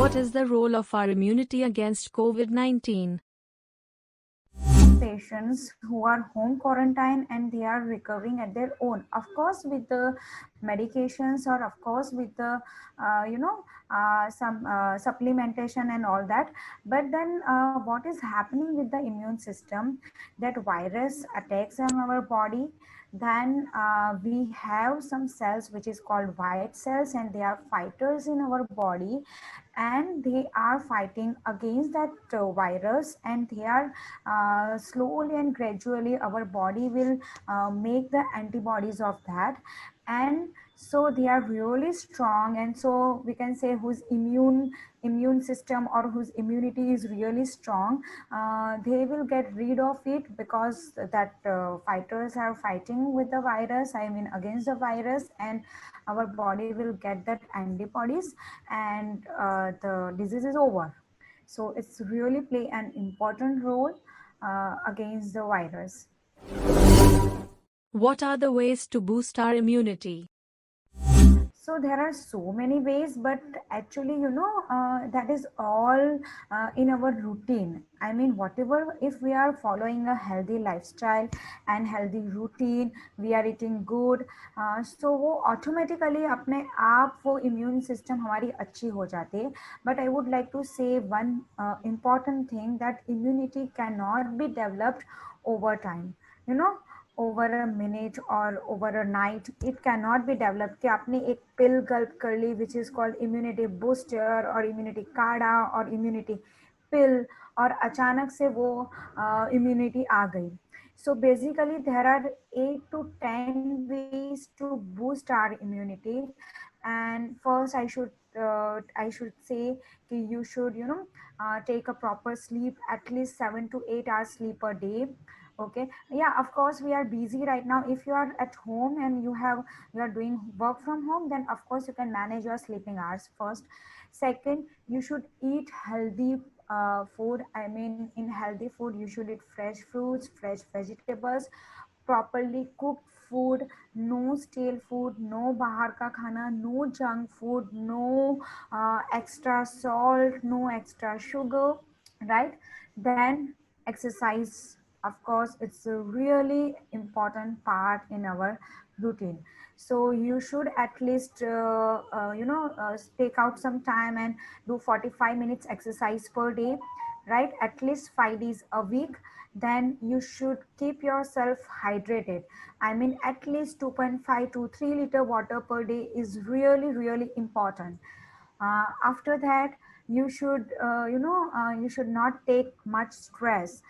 What is the role of our immunity against COVID-19? Patients who are home quarantine and they are recovering at their own, of course with the medications, or of course with the some supplementation and all that. But then what is happening with the immune system, that virus attacks on our body, then we have some cells which is called white cells, and they are fighters in our body, and they are fighting against that virus, and they are slowly and gradually our body will make the antibodies of that. And so they are really strong, and so we can say whose immune system or whose immunity is really strong, they will get rid of it, because that fighters are fighting with the virus, I mean against the virus, and our body will get that antibodies, and the disease is over. So it's really play an important role against the virus. What are the ways to boost our immunity? So there are so many ways, but actually, that is all in our routine. I mean, whatever, if we are following a healthy lifestyle and healthy routine, we are eating good, so वो automatically अपने आप वो immune system हमारी अच्छी हो जाती है. But I would like to say one important thing, that immunity cannot be developed over time. You know, over a minute or over a night it cannot be developed कि आपने एक pill gulp कर ली which is called immunity booster or immunity काढ़ा or immunity pill, और अचानक से वो immunity आ गई. So basically there are 8 to 10 ways to boost our immunity. And first I should say कि you should take a proper sleep, at least 7 to 8 hours sleep a day. Okay, yeah, of course we are busy right now. If you are at home and you are doing work from home, then of course you can manage your sleeping hours first. Second, you should eat healthy food. I mean, in healthy food you should eat fresh fruits, fresh vegetables, properly cooked food, no stale food, no bahar ka khana, no junk food, no extra salt, no extra sugar, right? Then exercise, of course it's a really important part in our routine. So you should at least take out some time and do 45 minutes exercise per day, right? At least 5 days a week. Then you should keep yourself hydrated. I mean, at least 2.5 to 3 liter water per day is really really important. After that, you should not take much stress.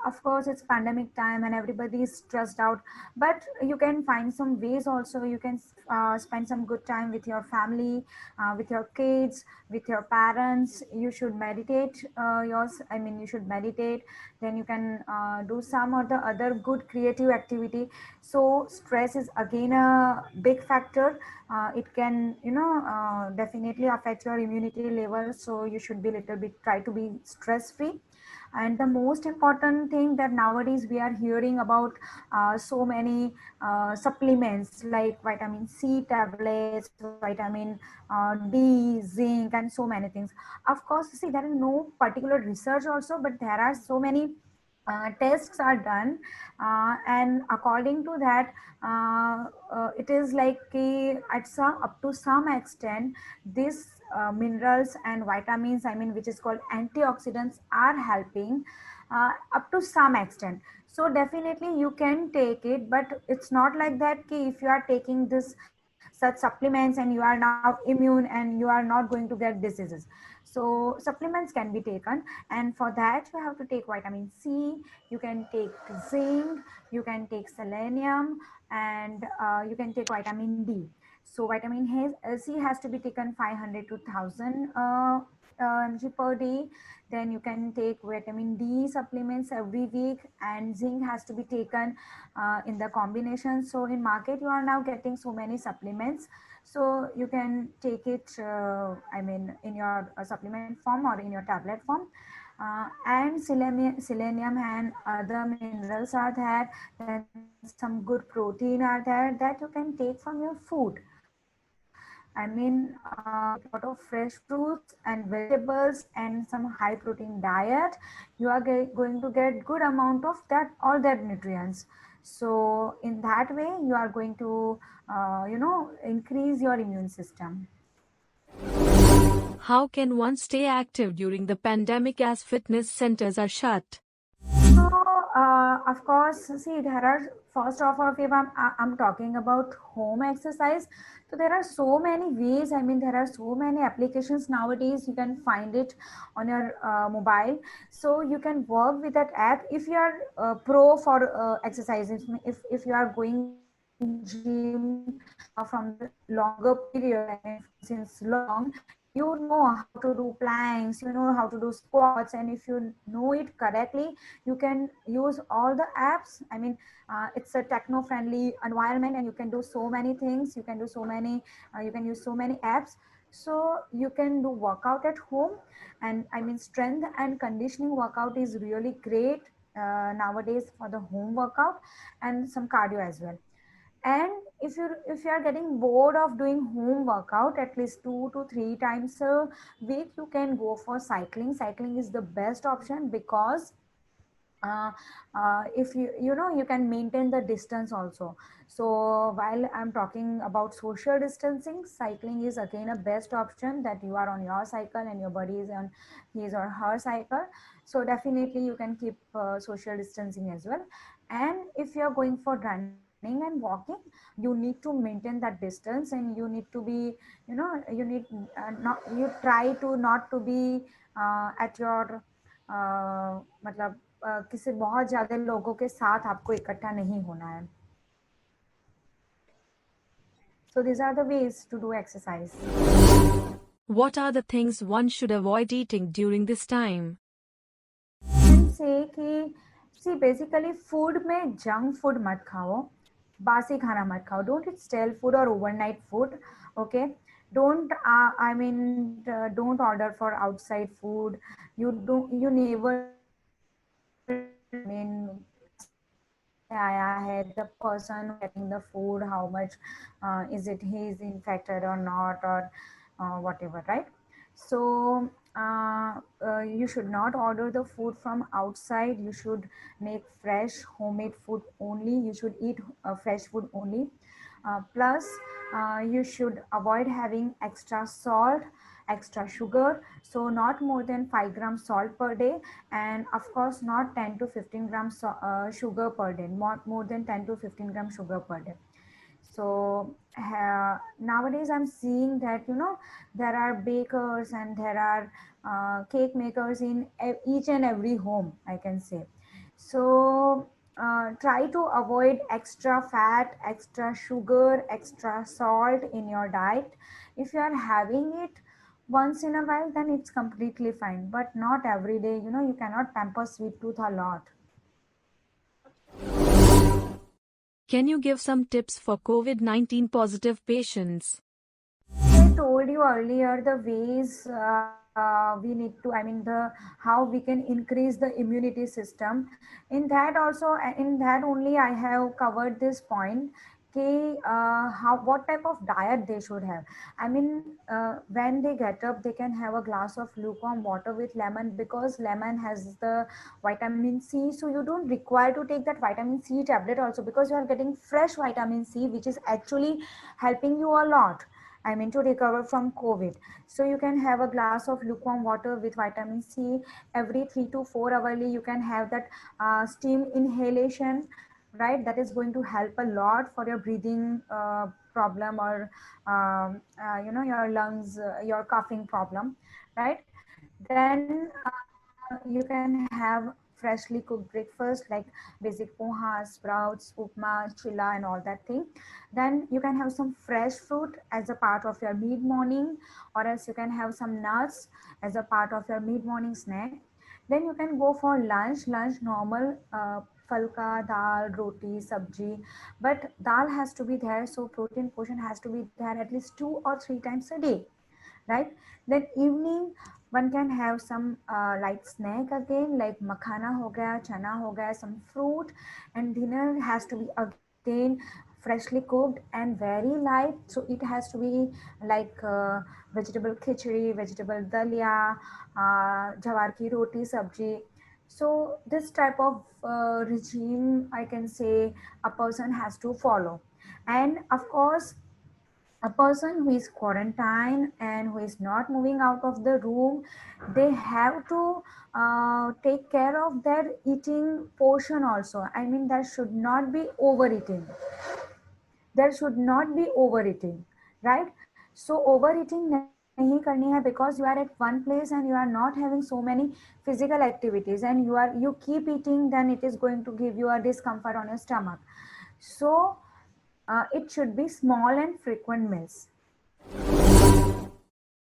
Of course it's pandemic time and everybody is stressed out, but you can find some ways also. You can spend some good time with your family, with your kids, with your parents. You should meditate, you should meditate. Then you can do some or the other good creative activity. So stress is again a big factor. It can definitely affect your immunity level, so you should be little bit try to be stress free. And the most important thing that nowadays we are hearing about so many supplements like vitamin C tablets, vitamin D, zinc, and so many things. Of course, see, there is no particular research also, but there are so many tests are done, and according to that, it is like at some up to some extent, these minerals and vitamins, I mean, which is called antioxidants, are helping up to some extent. So definitely you can take it, but it's not like that ki if you are taking this such supplements and you are now immune and you are not going to get diseases. So supplements can be taken, and for that you have to take vitamin C, you can take zinc, you can take selenium, and you can take vitamin D. So C has to be taken 500 to 1000 mg per day. Then you can take vitamin D supplements every week, and zinc has to be taken in the combination. So in market you are now getting so many supplements, so you can take it in your supplement form or in your tablet form. And selenium and other minerals are there, then some good protein are there that you can take from your food. I mean, with a lot of fresh fruits and vegetables and some high protein diet, you are going to get good amount of that all that nutrients. So in that way, you are going to, increase your immune system. How can one stay active during the pandemic as fitness centers are shut? So, of course, see, there are, first of all, if I'm talking about home exercise, so there are so many ways. I mean, there are so many applications nowadays. You can find it on your mobile. So you can work with that app if you are pro for exercises. If you are going gym from the longer period, I mean, since long, you know how to do planks, you know how to do squats, and if you know it correctly, you can use all the apps. I mean, it's a techno friendly environment, and you can do so many things, you can do so many, you can use so many apps. So you can do workout at home. And I mean, strength and conditioning workout is really great nowadays for the home workout, and some cardio as well. And if you are getting bored of doing home workout at least 2 to 3 times a week, you can go for cycling. Cycling is the best option because uh, if you can maintain the distance also. So while I'm talking about social distancing, cycling is again a best option, that you are on your cycle and your buddy is on his or her cycle. So definitely you can keep social distancing as well. And if you're going for running and walking, you need to maintain that distance, and you need to be, you need not, you try to not to be at your मतलब किसी बहुत ज्यादा लोगों के साथ आपको इकट्ठा नहीं होना है. So these are the ways to do exercise. What are the things one should avoid eating during this time? can say कि see, basically food में junk food मत खाओ, बासी खाना मत खाओ. Don't eat stale food or overnight food. Okay, don't I mean, don't order for outside food. You never know, I mean, कहाँ से आया है, the person who getting the food, how much is it he is infected or not, or whatever, right? So you should not order the food from outside. You should make fresh homemade food only. You should eat fresh food only. Plus, you should avoid having extra salt, extra sugar. So not more than 5 grams salt per day, and of course not 10 to 15 grams sugar per day. Not more than 10 to 15 grams sugar per day. So nowadays I'm seeing that, there are bakers and there are cake makers in each and every home, I can say. So try to avoid extra fat, extra sugar, extra salt in your diet. If you are having it once in a while, then it's completely fine, but not every day. You cannot pamper sweet tooth a lot. Can you give some tips for COVID-19 positive patients? I told you earlier the ways we need to, I mean, the how we can increase the immunity system. In that also, in that only I have covered this point. How, what type of diet they should have. I mean, when they get up, they can have a glass of lukewarm water with lemon, because lemon has the vitamin C. So you don't require to take that vitamin C tablet also, because you are getting fresh vitamin C, which is actually helping you a lot. I mean, to recover from COVID. So you can have a glass of lukewarm water with vitamin C every 3 to 4 hourly. You can have that steam inhalation, right? That is going to help a lot for your breathing problem, or your lungs, your coughing problem, right? Then you can have freshly cooked breakfast like basic poha, sprouts, upma, chilla, and all that thing. Then you can have some fresh fruit as a part of your mid morning, or else you can have some nuts as a part of your mid morning snack. Then you can go for lunch. Lunch normal. Falka, dal, roti, sabji, but dal has to be there, so protein portion has to be there at least 2 or 3 times a day, right? Then evening, one can have some light snack again, like makhana ho gaya, chana ho gaya, some fruit. And dinner has to be again freshly cooked and very light. So it has to be like vegetable khichdi, vegetable dalia, jawar ki roti, sabji. So this type of regime, I can say, a person has to follow. And of course, a person who is quarantined and who is not moving out of the room, they have to take care of their eating portion also. I mean, there should not be overeating. There should not be overeating, right? So overeating nahi karni hai, because you are at one place and you are not having so many physical activities, and you keep eating, then it is going to give you a discomfort on your stomach. So it should be small and frequent meals.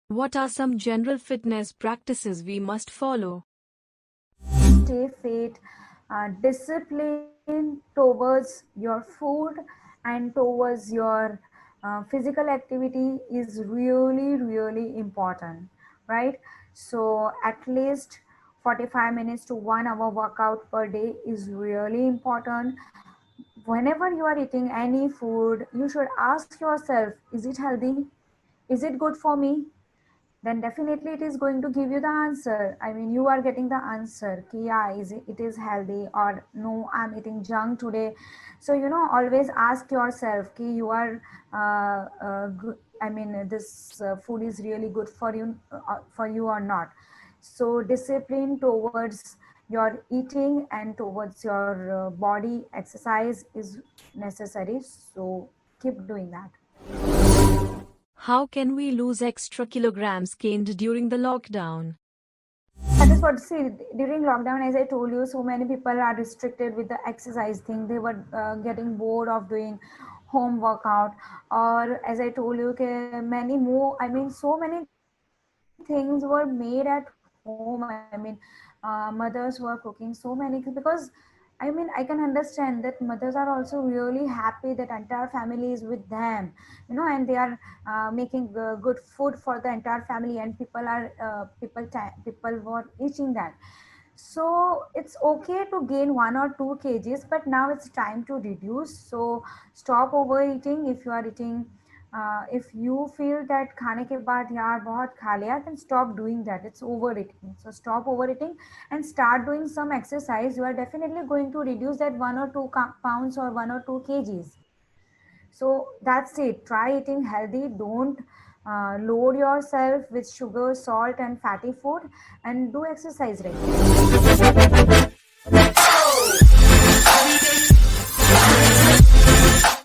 What are some general fitness practices we must follow? Stay fit, discipline towards your food and towards your physical activity is really, really important, right? So, at least 45 minutes to 1 hour workout per day is really important. Whenever you are eating any food, you should ask yourself, is it healthy? Is it good for me? Then definitely it is going to give you the answer. I mean, you are getting the answer. Ki, yeah, it is healthy, or no, I'm eating junk today. So, always ask yourself, ki you are, good, I mean, this food is really good for you or not. So discipline towards your eating and towards your body exercise is necessary. So keep doing that. How can we lose extra kilograms gained during the lockdown? That is what, see, during lockdown, as I told you, so many people are restricted with the exercise thing. They were getting bored of doing home workout, or as I told you, many more, I mean, so many things were made at home. I mean, mothers were cooking so many because I mean, I can understand that mothers are also really happy that entire family is with them, and they are making good food for the entire family, and people were eating that. So it's okay to gain 1 or 2 kgs, but now it's time to reduce. So stop overeating. If you are eating, if you feel that खाने के बाद यार बहुत खा लिया, then stop doing that. It's overeating. So stop overeating and start doing some exercise. You are definitely going to reduce that 1 or 2 pounds or 1 or 2 kgs. So that's it. Try eating healthy. Don't load yourself with sugar, salt, and fatty food, and do exercise regularly.